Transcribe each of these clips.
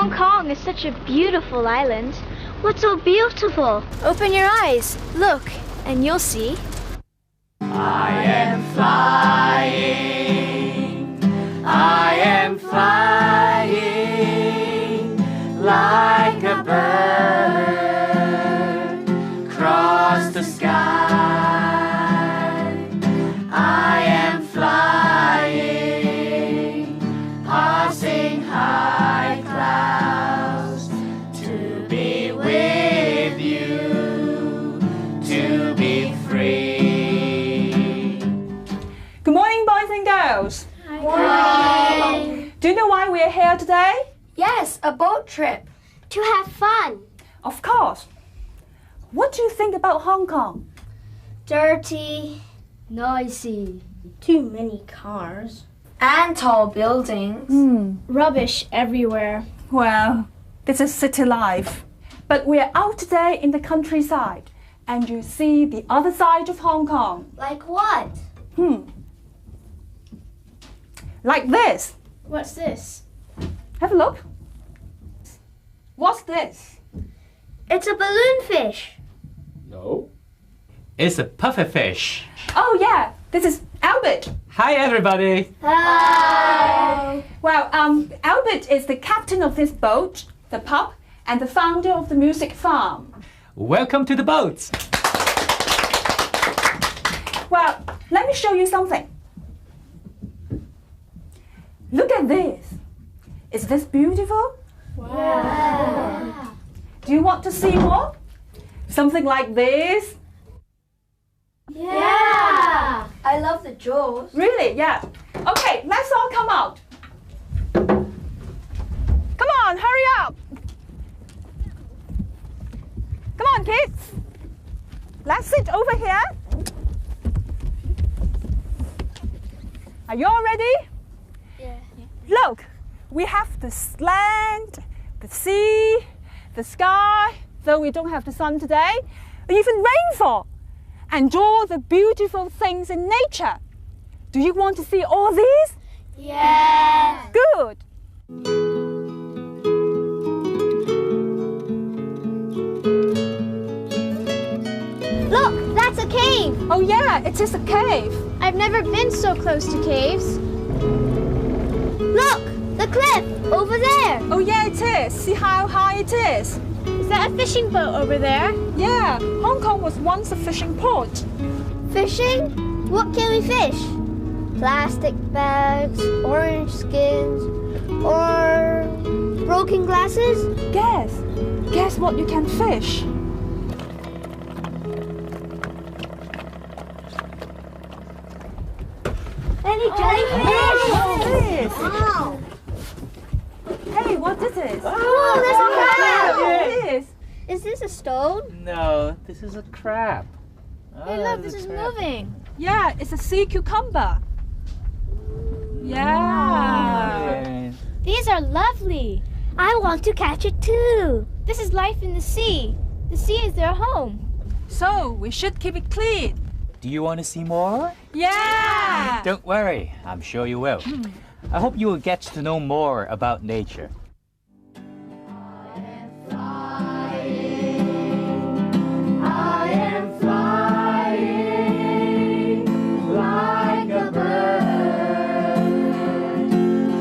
Hong Kong is such a beautiful island. What's so beautiful? Open your eyes, look, and you'll see. I am flying, I am flying like a bird across the sky. I am flying, passing high clouds to be with you, to be free. Good morning, boys and girls. Hi. Do you know why we're here today? Yes, a boat trip. To have fun. Of course. What do you think about Hong Kong? Dirty. Noisy. Too many cars. And tall buildings. Rubbish everywhere. Well, this is city life. But we're out today in the countryside, and you see the other side of Hong Kong. Like what? Like this. What's this? Have a look. What's this? It's a balloon fish. No. It's a pufferfish. Oh yeah, this is Albert. Hi, everybody. Hi. Well, Albert is the captain of this boat, the pub, and the founder of the music farm. Welcome to the boat. Well, let me show you something. Look at this. Is this beautiful? Wow. Do you want to see more? Something like this? Yeah. I love the jaws. Really? Yeah. Okay, let's all come out. Come on, hurry up. Come on, kids. Let's sit over here. Are you all ready? Yeah. Look, we have the land, the sea, the sky, though we don't have the sun today, even rainfall, and all the beautiful things in nature. Do you want to see all these? Yeah. Good. Look, that's a cave. Oh yeah, it is a cave. I've never been so close to caves. Look, the cliff over there. Oh yeah, it is. See how high it is? Is that a fishing boat over there? Yeah, Hong Kong was once a fishing port. Fishing? What can we fish? Plastic bags, orange skins, or broken glasses? Guess what you can fish? Any jellyfish? What's this? Wow. Hey, what is this? Oh, there's a crab. What is? Is this a stone? No, this is a crab. Hey, look, this is moving. Yeah, it's a sea cucumber. Yeah. These are lovely. I want to catch it too. This is life in the sea. The sea is their home. So we should keep it clean. Do you want to see more? Yeah. Don't worry, I'm sure you will. I hope you will get to know more about nature. I am flying like a bird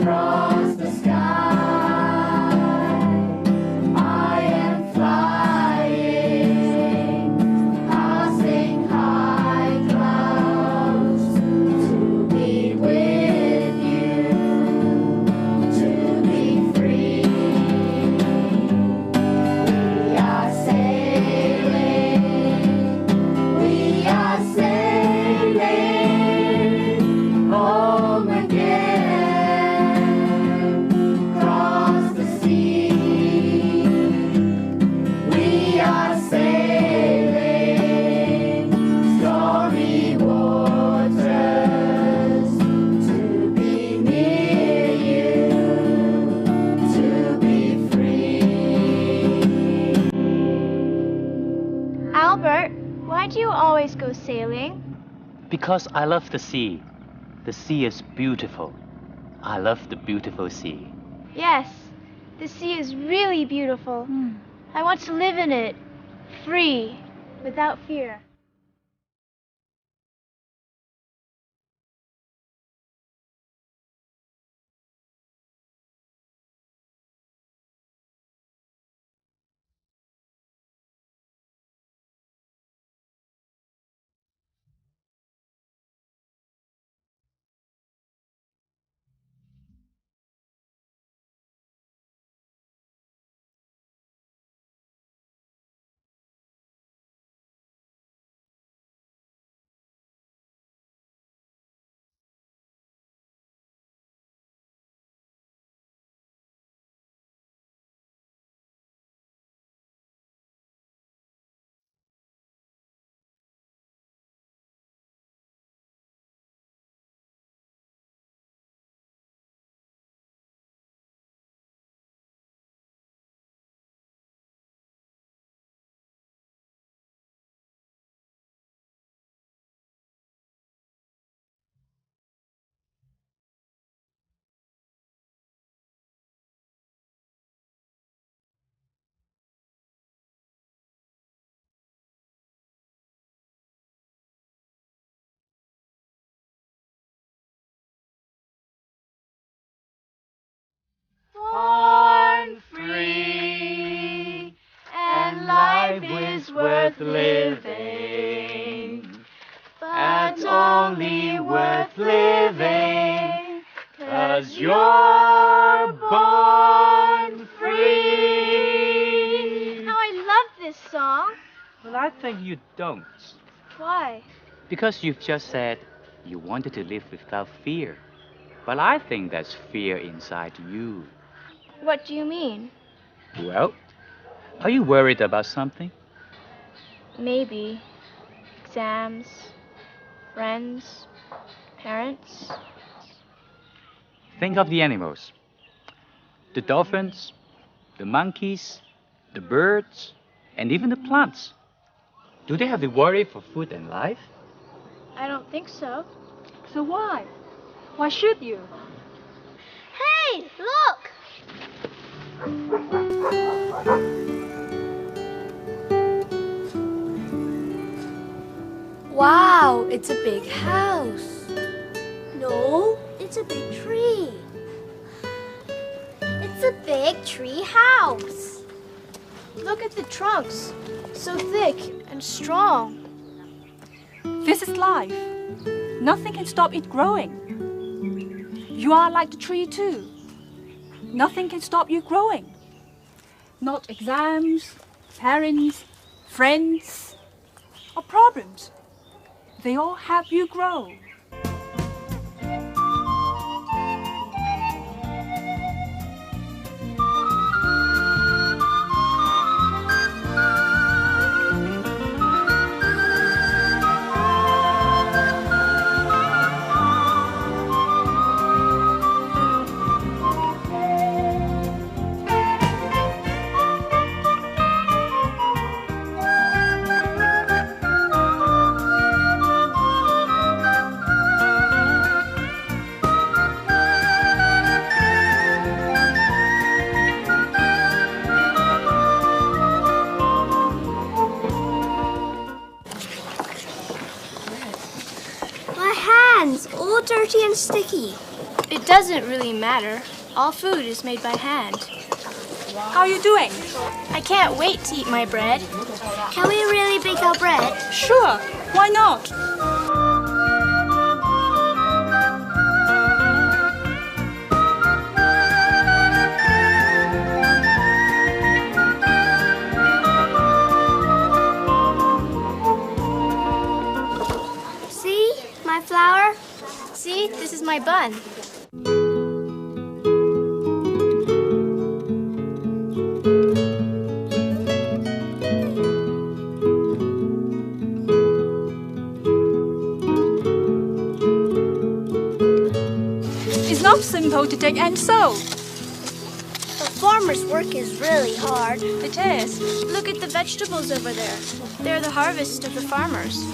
across the sky. I am flying, passing high clouds to be with you, to be free. We are sailing home again, across the sea. We are sailing stormy waters to be near you, to be free. Albert, why do you always go sailing? Because I love the sea. The sea is beautiful. I love the beautiful sea. Yes, The sea is really beautiful. I want to live in it, free, without fear. Born free, and life is worth living, but only worth living 'cause you're born free. How I love this song. Well, I think you don't. Why? Because you've just said you wanted to live without fear. But I think there's fear inside you. What do you mean? Well, are you worried about something? Maybe. Exams, friends, parents. Think of the animals. The dolphins, the monkeys, the birds, and even the plants. Do they have to worry for food and life? I don't think so. So why? Why should you? Hey, look! Wow, it's a big house. No, it's a big tree. It's a big tree house. Look at the trunks. So thick and strong. This is life. Nothing can stop it growing. You are like the tree too. Nothing can stop you growing. Not exams, parents, friends, or problems. They all help you grow. All dirty and sticky. It doesn't really matter. All food is made by hand. How are you doing? I can't wait to eat my bread. Can we really bake our bread? Sure, why not? See, my flour? See, this is my bun. It's not simple to dig and sew. The farmer's work is really hard. It is. Look at the vegetables over there. They're the harvest of the farmers.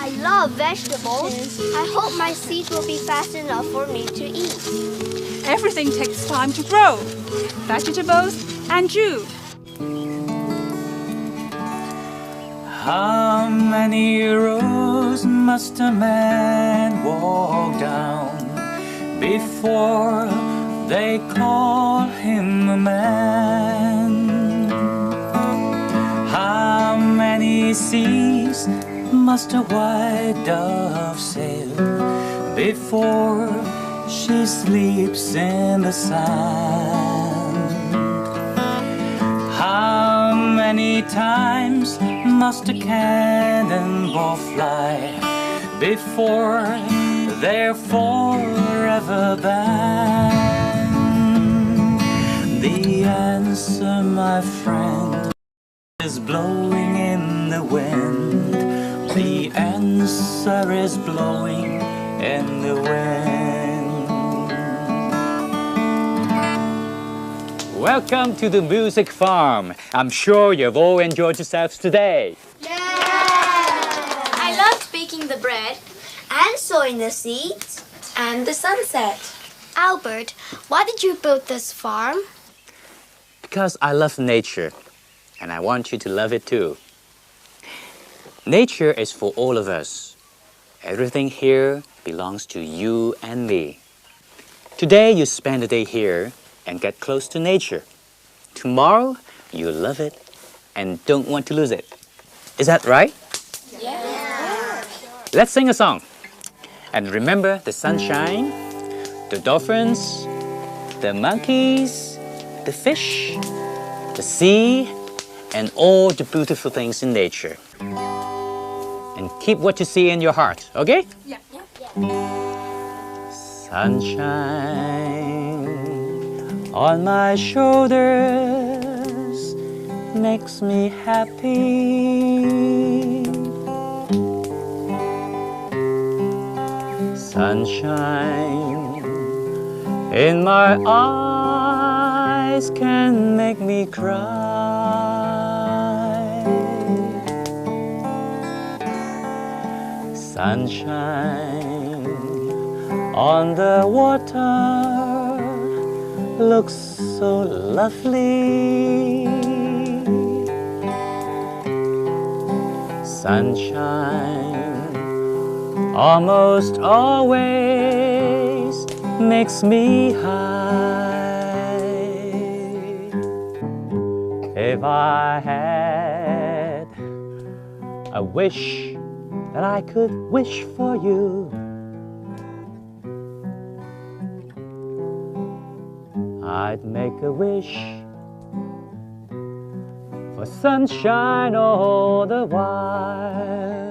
I love vegetables. I hope my seeds will be fast enough for me to eat. Everything takes time to grow. Vegetables and you. How many roads must a man walk down before they call him a man? How many seas must a white dove sail before she sleeps in the sand? How many times must a cannonball fly before they're forever banned? The answer, my friend, is blowing in the wind. The answer is blowing in the wind. Welcome to the Music Farm. I'm sure you've all enjoyed yourselves today. I loved baking the bread and sowing the seeds and the sunset. Albert, why did you build this farm? Because I love nature, and I want you to love it too. Nature is for all of us. Everything here belongs to you and me. Today you spend the day here and get close to nature. Tomorrow you love it and don't want to lose it. Is that right? Yeah. Let's sing a song. And remember the sunshine, the dolphins, the monkeys, the fish, the sea, and all the beautiful things in nature. And keep what you see in your heart, okay? Yeah. Sunshine on my shoulders makes me happy. Sunshine in my eyes can make me cry. Sunshine on the water looks so lovely. Sunshine almost always makes me high. If I had a wish that I could wish for you, I'd make a wish for sunshine all the while.